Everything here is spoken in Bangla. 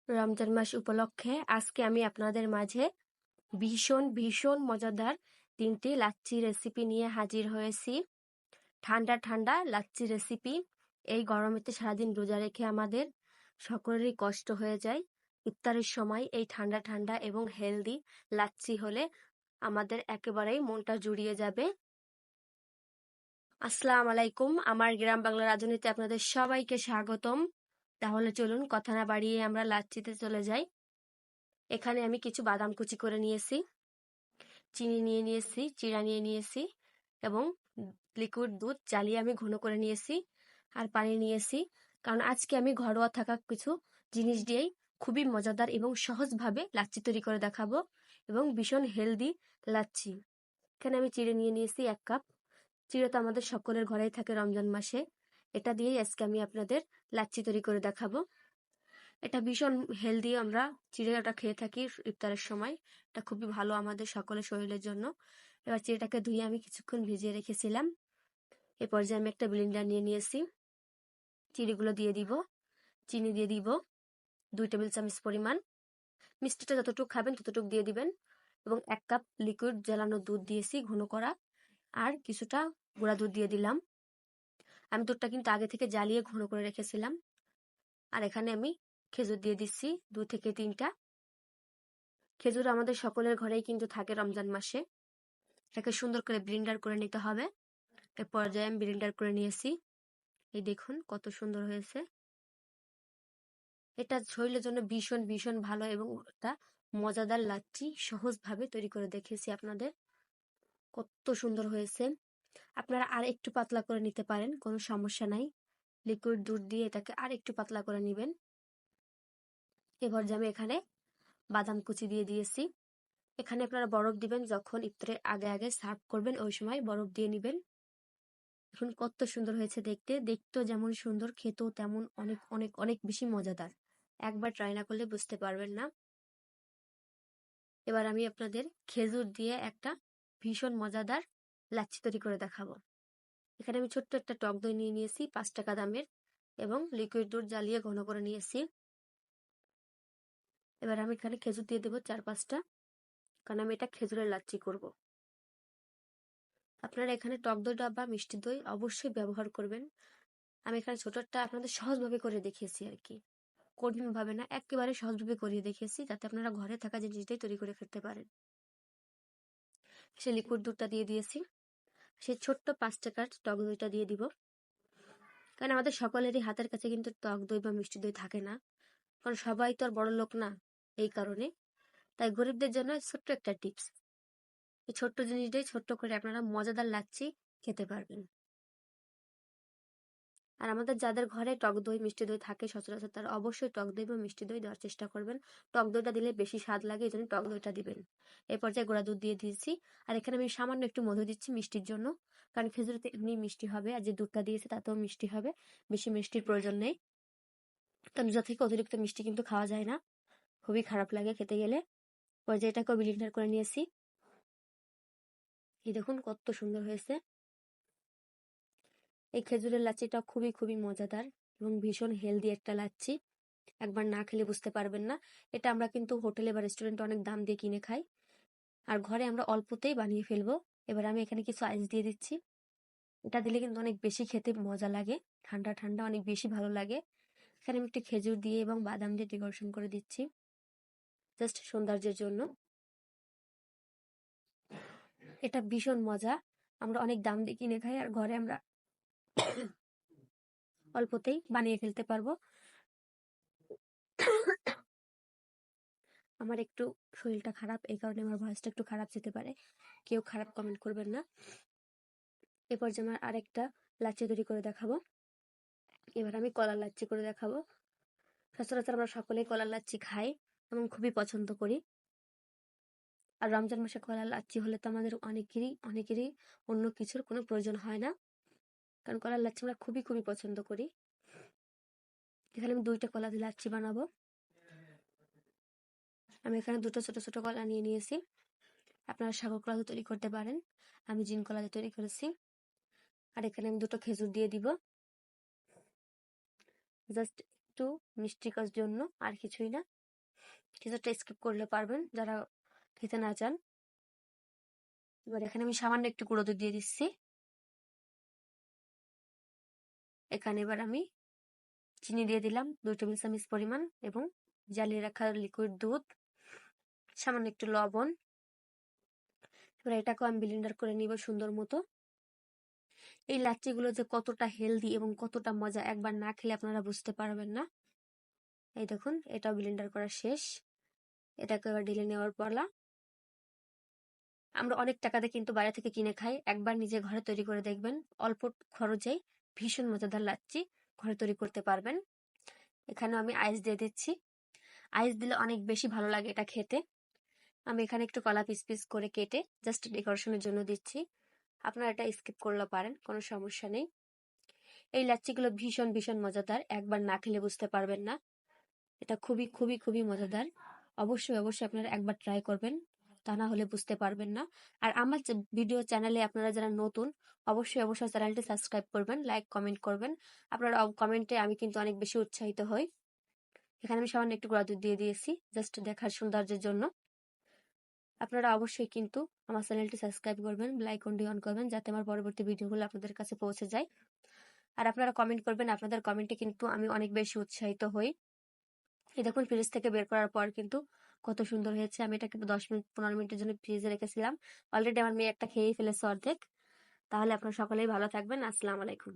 রমজান মাস উপলক্ষে আজকে আমি আপনাদের মাঝে ভীষণ ভীষণ মজাদার 3টি লাচ্ছি রেসিপি নিয়ে হাজির হয়েছি। ঠান্ডা ঠান্ডা লাচ্ছি রেসিপি। এই গরমেতে সারাদিন রোজা রেখে আমাদের সকলেরই কষ্ট হয়ে যায়। ইফতারের সময় এই ঠান্ডা ঠান্ডা এবং হেলদি লাচ্ছি হলে আমাদের একেবারেই মনটা জুড়িয়ে যাবে। আসসালামু আলাইকুম, আমার গ্রাম বাংলা রাঁধুনিতে আপনাদের সবাইকে স্বাগতম। তাহলে চলুন কথা না বাড়িয়ে আমরা লাচ্ছিতে চলে যাই। এখানে আমি কিছু বাদাম কুচি করে নিয়েছি, চিনি নিয়ে নিয়েছি, চিড়া নিয়ে নিয়েছি এবং লিকুইড দুধ জ্বালিয়ে আমি ঘন করে নিয়েছি আর পানি নিয়েছি। কারণ আজকে আমি ঘরোয়া থাকা কিছু জিনিস দিয়েই খুবই মজাদার এবং সহজভাবে লাচ্ছি তৈরি করে দেখাবো এবং ভীষণ হেলদি লাচ্ছি। এখানে আমি চিড়ে নিয়ে নিয়েছি 1 কাপ। চিড়ে তো আমাদের সকলের ঘরেই থাকে রমজান মাসে। এটা দিয়েই আজকে আমি আপনাদের লাচ্ছি তৈরি করে দেখাবো। এটা ভীষণ হেলদি, আমরা চিড়েটা খেয়ে থাকি ইফতারের সময়। এটা খুবই ভালো আমাদের সকলের শরীরের জন্য। এবার চিড়েটাকে ধুয়ে আমি কিছুক্ষণ ভিজিয়ে রেখেছিলাম। এ পর্যায়ে আমি একটা ব্লেন্ডার নিয়ে নিয়েছি। চিড়েগুলো দিয়ে দিব, চিনি দিয়ে দিব 2 টেবিল চামচ পরিমাণ। মিষ্টিটা যতটুকু খাবেন ততটুকু দিয়ে দিবেন এবং 1 কাপ লিকুইড জ্বালানো দুধ দিয়েছি ঘন করা, আর কিছুটা গুঁড়া দুধ দিয়ে দিলাম। আমি দুধটা কিন্তু আগে থেকে জ্বালিয়ে ঘন করে রেখেছিলাম। আর এখানে আমি খেজুর দিয়ে দিচ্ছি 2 থেকে 3টা। খেজুর আমাদের সকলের ঘরেই কিন্তু থাকে রমজান মাসে। এটাকে সুন্দর করে ব্লেন্ডার করে নিতে হবে। এ পর্যায়ে আমি ব্লেন্ডার করে নিয়েছি। এই দেখুন কত সুন্দর হয়েছে। এটা শরীরের জন্য ভীষণ ভীষণ ভালো এবং একটা মজাদার লাচ্ছি সহজভাবে তৈরি করে দেখেছি আপনাদের। কত সুন্দর হয়েছে। আপনারা আর একটু পাতলা করে নিতে পারেন, কোনো সমস্যা নাই। লিকুইড দুধ দিয়ে এটাকে আর একটু পাতলা করে নেবেন। এবার যে আমি এখানে বাদাম কুচি দিয়ে দিয়েছি। এখানে আপনারা বরফ দিবেন যখন ইফতারের আগে আগে সার্ভ করবেন, ওই সময় বরফ দিয়ে নেবেন। দেখুন কত সুন্দর হয়েছে দেখতে। দেখতেও যেমন সুন্দর, খেতেও তেমন অনেক অনেক অনেক বেশি মজাদার। একবার ট্রাই না করলে বুঝতে পারবেন না। এবার আমি আপনাদের খেজুর দিয়ে একটা ভীষণ মজাদার লাচ্ছি তৈরি করে দেখাবো। এখানে আমি ছোট্ট একটা টক দই নিয়ে নিয়েছি 5 টাকা দামের এবং লিকুইড দুধ জ্বালিয়ে ঘন করে নিয়েছি। এবার আমি এখানে খেজুর দিয়ে দেবো 4-5টা, কারণ আমি এটা খেজুরের লাচ্ছি করব। আপনারা এখানে টক দইটা বা মিষ্টি দই অবশ্যই ব্যবহার করবেন। আমি এখানে ছোটটা আপনাদের সহজভাবে করে দেখিয়েছি আর কি, কঠিন ভাবে না, একেবারে সহজভাবে করিয়ে দেখিয়েছি যাতে আপনারা ঘরে থাকা জিনিসটাই তৈরি করে খেতে পারেন। সে লিকুইড দুধটা দিয়ে দিয়েছি, সেই ছোট্ট 5 টাকার টক দইটা দিয়ে দিব। কারণ আমাদের সকলেরই হাতের কাছে কিন্তু টক দই বা মিষ্টি দই থাকে না, কারণ সবাই তো আর বড় লোক না। এই কারণে তাই গরিবদের জন্য ছোট্ট একটা টিপস, এই ছোট্ট জিনিসটাই ছোট্ট করে আপনারা মজাদার লাচ্ছি খেতে পারবেন। আর আমাদের যাদের ঘরে টক দই মিষ্টি দই থাকে সচরাচর, তারা অবশ্যই টক দই বা মিষ্টি দই দেওয়ার চেষ্টা করবেন। টক দইটা দিলে বেশি স্বাদ লাগে, এই জন্য টক দইটা দিবেন। এই পর্যায়ে গুঁড়া দুধ দিয়ে দিয়েছি। আর এখানে আমি সামান্য একটু মধু দিচ্ছি মিষ্টির জন্য, কারণ খেজুরিতে এমনি মিষ্টি হবে আর যে দুধটা দিয়েছে তাতেও মিষ্টি হবে, বেশি মিষ্টির প্রয়োজন নেই। কারণ যা থেকে অতিরিক্ত মিষ্টি কিন্তু খাওয়া যায় না, খুবই খারাপ লাগে খেতে গেলে। পর্যায়ে এটাকেও ব্লেন্ডার করে নিয়েছি। এই দেখুন কত সুন্দর হয়েছে। এই খেজুরের লাচ্ছিটা খুবই খুবই মজাদার এবং ভীষণ হেলদি একটা লাচ্ছি। একবার না খেলে বুঝতে পারবেন না। এটা আমরা কিন্তু হোটেলে বা রেস্টুরেন্টে অনেক দাম দিয়ে কিনে খাই, আর ঘরে আমরা অল্পতেই বানিয়ে ফেলবো। এবার আমি এখানে কিছু আইস দিয়ে দিচ্ছি। এটা দিলে কিন্তু অনেক বেশি খেতে মজা লাগে, ঠান্ডা ঠান্ডা অনেক বেশি ভালো লাগে। এখানে আমি একটু খেজুর দিয়ে এবং বাদাম দিয়ে ডেকোরেশন করে দিচ্ছি জাস্ট সৌন্দর্যের জন্য। এটা ভীষণ মজা। আমরা অনেক দাম দিয়ে কিনে খাই, আর ঘরে আমরা অল্পতেই বানিয়ে ফেলতে পারবো। আমার একটু শরীরটা খারাপ, এই কারণে আমার ভয়েসটা একটু খারাপ যেতে পারে, কেউ খারাপ কমেন্ট করবেন না। এরপর যে আমার আরেকটা লাচ্ছি তৈরি করে দেখাবো। এবার আমি কলার লাচ্ছি করে দেখাবো। সচরাচর আমরা সকলেই কলার লাচ্ছি খাই এবং খুবই পছন্দ করি। আর রমজান মাসে কলার লাচ্ছি হলে তো আমাদের অনেকেরই অনেকেরই অন্য কিছুর কোনো প্রয়োজন হয় না, কারণ কলার লাচ্ছি আমরা খুবই খুবই পছন্দ করি। এখানে আমি 2টা কলা দিয়ে লাচ্ছি বানাবো। আমি এখানে 2টো ছোট ছোট কলা নিয়ে নিয়েছি। আপনারা সাগর কলা দিয়ে তৈরি করতে পারেন, আমি জিন কলা দিয়ে তৈরি করেছি। আর এখানে আমি 2টো খেজুর দিয়ে দিব, জাস্ট একটু মিষ্টিকর জন্য, আর কিছুই না। কিছুটা স্কিপ করলে পারবেন যারা খেতে না চান। এবার এখানে আমি সামান্য একটু গুঁড়ো দুধ দিয়ে দিচ্ছি। এখানে এবার আমি চিনি দিয়ে দিলাম 2 টেবিল চামচ পরিমাণ এবং জ্বালিয়ে রাখা লিকুইড দুধ, সামান্য একটু লবণ। এবার এটাকেও আমি ব্লেন্ডার করে নিব সুন্দর মতো। এই লাচ্ছিগুলো যে কতটা হেলদি এবং কতটা মজা, একবার না খেলে আপনারা বুঝতে পারবেন না। এই দেখুন, এটাও ব্লেন্ডার করা শেষ। এটাকে এবার ঢেলে নেওয়ার পালা। আমরা অনেক টাকাতে কিন্তু বাইরে থেকে কিনে খাই, একবার নিজে ঘরে তৈরি করে দেখবেন, অল্প খরচেই ভীষণ মজাদার লাচ্ছি ঘরে তৈরি করতে পারবেন। এখানে আমি আইস দিয়ে দিচ্ছি। আইস দিলে অনেক বেশি ভালো লাগে এটা খেতে। আমি এখানে একটু কলা পিস পিস করে কেটে জাস্ট ডেকোরেশনের জন্য দিচ্ছি। আপনারা এটা স্কিপ করলেও পারেন, কোনো সমস্যা নেই। এই লাচ্ছিগুলো ভীষণ ভীষণ মজাদার, একবার না খেলে বুঝতে পারবেন না। এটা খুবই খুবই খুবই মজাদার। অবশ্যই অবশ্যই আপনারা একবার ট্রাই করবেন, তা না হলে বুঝতে পারবেন না। আর আমার ভিডিও চ্যানেলে আপনারা যারা নতুন, অবশ্যই অবশ্যই চ্যানেলটি সাবস্ক্রাইব করবেন, লাইক কমেন্ট করবেন। আপনারা কমেন্টে আমি কিন্তু অনেক বেশি উৎসাহিত হই। এখানে আমি সামান্য একটু গুঁড়া দুধ দিয়ে দিয়েছি জাস্ট দেখার সৌন্দর্যের জন্য। আপনারা অবশ্যই কিন্তু আমার চ্যানেলটি সাবস্ক্রাইব করবেন, লাইক অন করবেন, যাতে আমার পরবর্তী ভিডিওগুলো আপনাদের কাছে পৌঁছে যায়। আর আপনারা কমেন্ট করবেন, আপনাদের কমেন্টে কিন্তু আমি অনেক বেশি উৎসাহিত হই। এই দেখুন, ফ্রিজ থেকে বের করার পর কিন্তু কত সুন্দর হয়েছে। আমি এটাকে 10-15 মিনিটের জন্য ফ্রিজে রেখেছিলাম। অলরেডি আমার মেয়ে একটা খেয়েই ফেলেছে অর্ধেক। তাহলে আপনারা সকলেই ভালো থাকবেন। আসসালামু আলাইকুম।